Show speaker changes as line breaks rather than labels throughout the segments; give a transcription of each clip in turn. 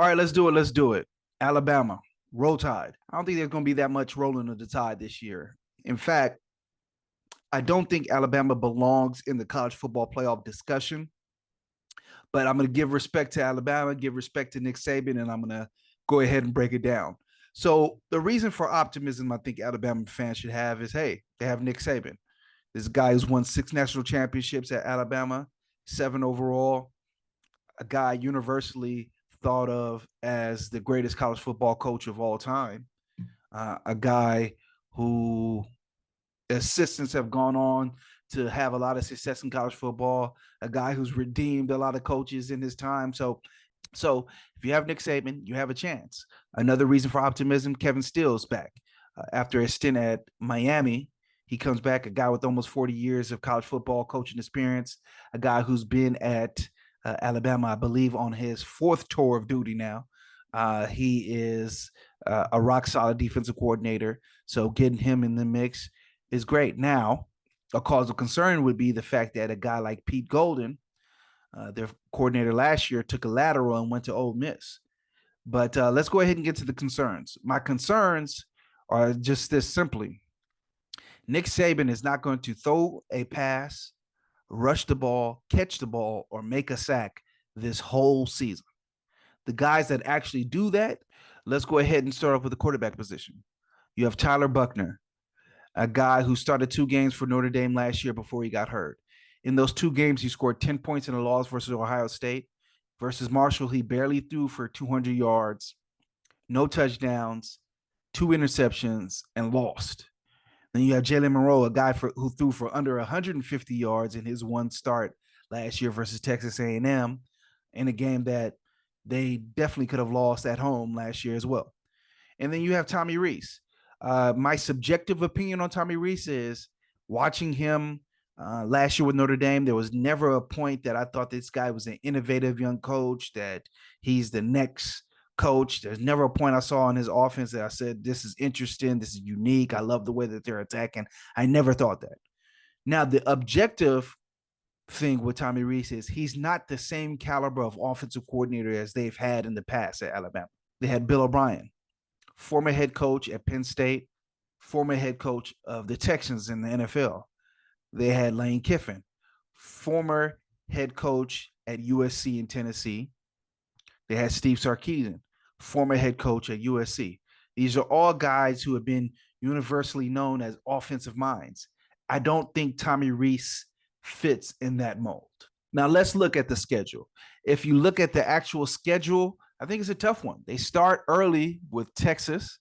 All right, let's do it. Let's do it. Alabama, roll tide. I don't think there's going to be that much rolling of the tide this year. In fact, I don't think Alabama belongs in the college football playoff discussion, but I'm going to give respect to Alabama, give respect to Nick Saban, and I'm going to go ahead and break it down. So, the reason for optimism I think Alabama fans should have is hey, they have Nick Saban. This guy who's won 6 national championships at Alabama, 7 overall, a guy universally thought of as the greatest college football coach of all time, a guy who assistants have gone on to have a lot of success in college football, a guy who's redeemed a lot of coaches in his time. So if you have Nick Saban, you have a chance. Another reason for optimism: Kevin Steele's back after a stint at Miami. He comes back, a guy with almost 40 years of college football coaching experience, a guy who's been at Alabama, I believe, on his 4th tour of duty now. He is a rock solid defensive coordinator. So getting him in the mix is great. Now, a cause of concern would be the fact that a guy like Pete Golden, their coordinator last year, took a lateral and went to Ole Miss. But let's go ahead and get to the concerns. My concerns are just this simply: Nick Saban is not going to throw a pass, rush the ball, catch the ball, or make a sack this whole season. The guys that actually do that, let's go ahead and start off with the quarterback position. You have Tyler Buckner, a guy who started 2 games for Notre Dame last year before he got hurt. In those 2 games, he scored 10 points in a loss versus Ohio State. Versus Marshall, he barely threw for 200 yards, no touchdowns, 2 interceptions, and lost. Then you have Jalen Monroe, a guy who threw for under 150 yards in his one start last year versus Texas A&M in a game that they definitely could have lost at home last year as well. And then you have Tommy Rees. My subjective opinion on Tommy Rees is watching him last year with Notre Dame, there was never a point that I thought this guy was an innovative young coach, that he's the next coach. There's never a point I saw in his offense that I said, this is interesting, this is unique, I love the way that they're attacking. I never thought that. Now, the objective thing with Tommy Rees is he's not the same caliber of offensive coordinator as they've had in the past at Alabama. They had Bill O'Brien, former head coach at Penn State, former head coach of the Texans in the NFL. They had Lane Kiffin, former head coach at USC in Tennessee. They had Steve Sarkisian, former head coach at USC. These are all guys who have been universally known as offensive minds. I don't think Tommy Rees fits in that mold. Now, let's look at the schedule. If you look at the actual schedule, I think it's a tough one. They start early with Texas,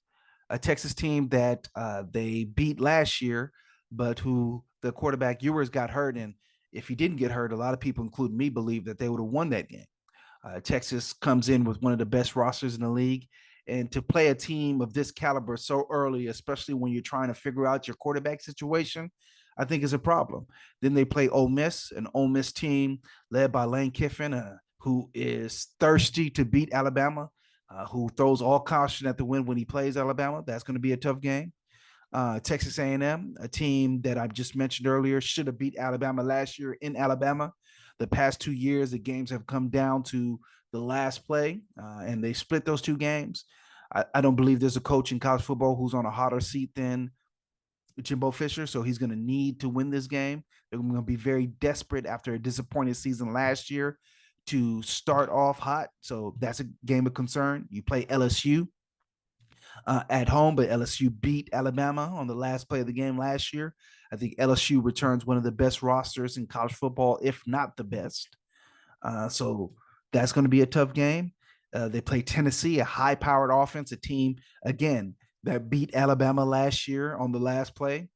a Texas team that they beat last year, but who the quarterback Ewers got hurt. And if he didn't get hurt, a lot of people, including me, believe that they would have won that game. Texas comes in with one of the best rosters in the league. And to play a team of this caliber so early, especially when you're trying to figure out your quarterback situation, I think is a problem. Then they play Ole Miss, an Ole Miss team led by Lane Kiffin, who is thirsty to beat Alabama, who throws all caution at the wind when he plays Alabama. That's going to be a tough game. Texas A&M, a team that I just mentioned earlier, should have beat Alabama last year in Alabama. The past 2 years, the games have come down to the last play, and they split those 2 games. I don't believe there's a coach in college football who's on a hotter seat than Jimbo Fisher, so he's going to need to win this game. They're going to be very desperate after a disappointing season last year to start off hot. So that's a game of concern. You play LSU at home, but LSU beat Alabama on the last play of the game last year. I think LSU returns one of the best rosters in college football, if not the best. So that's going to be a tough game. They play Tennessee, a high-powered offense, a team, again, that beat Alabama last year on the last play.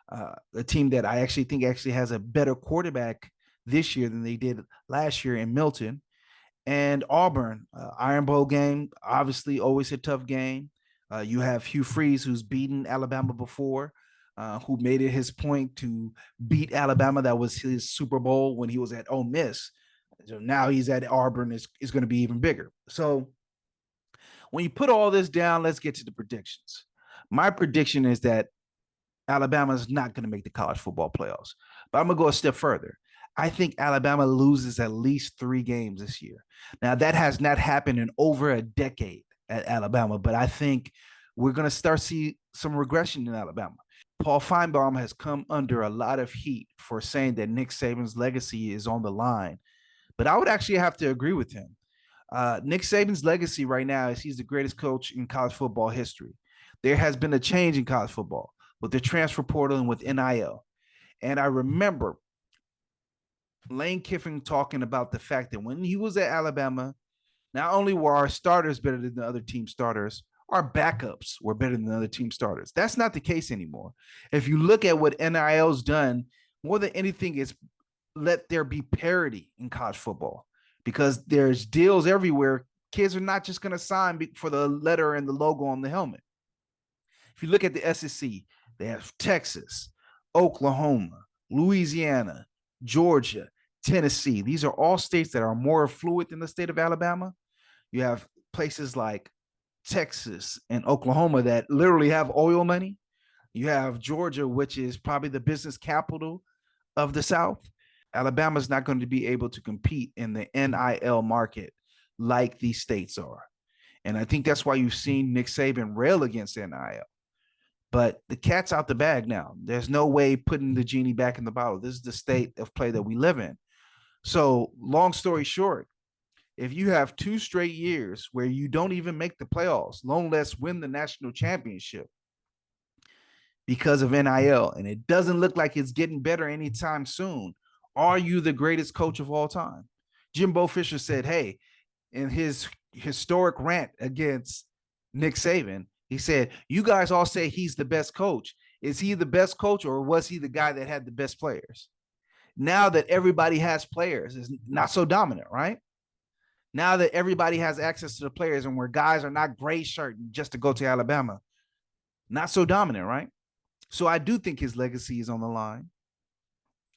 A team that I actually think has a better quarterback this year than they did last year in Milton. And Auburn, Iron Bowl game, obviously always a tough game. You have Hugh Freeze, who's beaten Alabama before, who made it his point to beat Alabama. That was his Super Bowl when he was at Ole Miss. So now he's at Auburn, is going to be even bigger. So when you put all this down, let's get to the predictions. My prediction is that Alabama is not going to make the college football playoffs. But I'm going to go a step further. I think Alabama loses at least 3 games this year. Now, that has not happened in over a decade at Alabama, but I think we're going to start see some regression in Alabama. Paul Feinbaum has come under a lot of heat for saying that Nick Saban's legacy is on the line, but I would actually have to agree with him. Nick Saban's legacy right now is he's the greatest coach in college football history. There has been a change in college football with the transfer portal and with NIL. And I remember Lane Kiffin talking about the fact that when he was at Alabama, not only were our starters better than the other team starters, our backups were better than the other team starters. That's not the case anymore. If you look at what NIL's done, more than anything, is let there be parity in college football because there's deals everywhere. Kids are not just going to sign for the letter and the logo on the helmet. If you look at the SEC, they have Texas, Oklahoma, Louisiana, Georgia, Tennessee. These are all states that are more affluent than the state of Alabama. You have places like Texas and Oklahoma that literally have oil money. You have Georgia, which is probably the business capital of the South. Alabama's not going to be able to compete in the NIL market like these states are. And I think that's why you've seen Nick Saban rail against NIL. But the cat's out the bag now. There's no way putting the genie back in the bottle. This is the state of play that we live in. So, long story short, if you have 2 straight years where you don't even make the playoffs, long less win the national championship because of NIL, and it doesn't look like it's getting better anytime soon, are you the greatest coach of all time? Jimbo Fisher said, hey, in his historic rant against Nick Saban, he said, you guys all say he's the best coach. Is he the best coach, or was he the guy that had the best players? Now that everybody has players, is not so dominant, right? Now that everybody has access to the players and where guys are not gray shirt just to go to Alabama, not so dominant, right? So I do think his legacy is on the line.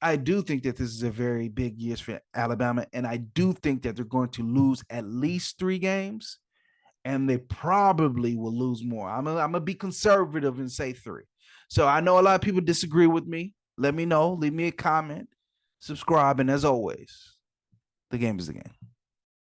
I do think that this is a very big year for Alabama, and I do think that they're going to lose at least 3 games, and they probably will lose more. I'm gonna be conservative and say 3. So I know a lot of people disagree with me. Let me know. Leave me a comment, subscribe, and as always, the game is the game.